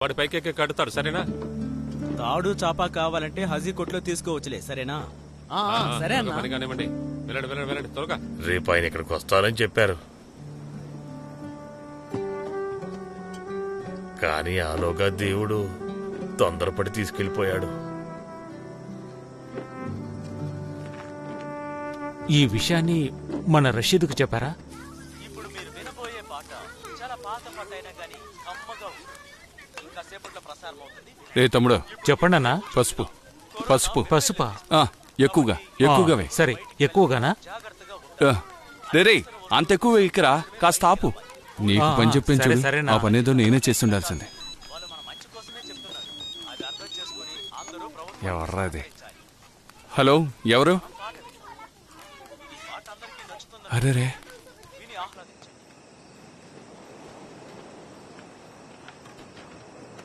వాడి పైకి కడతాడు సరేనా? తాడు చాపా కావాలంటే హజీ కొట్లో తీసుకోవచ్చులే సరేనా? సరే అన్న. పని కానివ్వండి, వెళ్ళండి వెళ్ళండి వెళ్ళండి త్వరగా. రేపు ఆయన ఇక్కడికి వస్తారని చెప్పారు, కానీ ఆలోగా దేవుడు తొందరపడి తీసుకెళ్లిపోయాడు. ఈ విషయాన్ని మన రషీద్కు చెప్పారా? ఇప్పుడు మీరు వినబోయే పాట చాలా పాత పాట అయినా గానీ కమ్మగా ఉంది. ఇంకా సేపట్లో ప్రసారం అవుతుంది. రే తమ్ముడు, చెప్పండి అన్నా. పసుపు పసుపు పసుపా? ఎక్కువగా ఎక్కువగా వే. సరే, ఎక్కువగానా? రే అంత ఎక్కువ ఇక్కరా, కాస్త ఆపు. నీకు పని చెప్పించు, సరే, సరేనా. ఆ పనేదో నేనే చేస్తుండాల్సిందే. వాళ్ళు మన మంచి కోసమే చెప్తున్నారు. అది అర్థం చేసుకుని అందరూ ప్రభుత్వం ఎవర్రా అది? హలో, ఎవరు? ఈ పాట అందరికీ నచ్చుతుందని అరే రే, విని ఆహ్లాదించండి.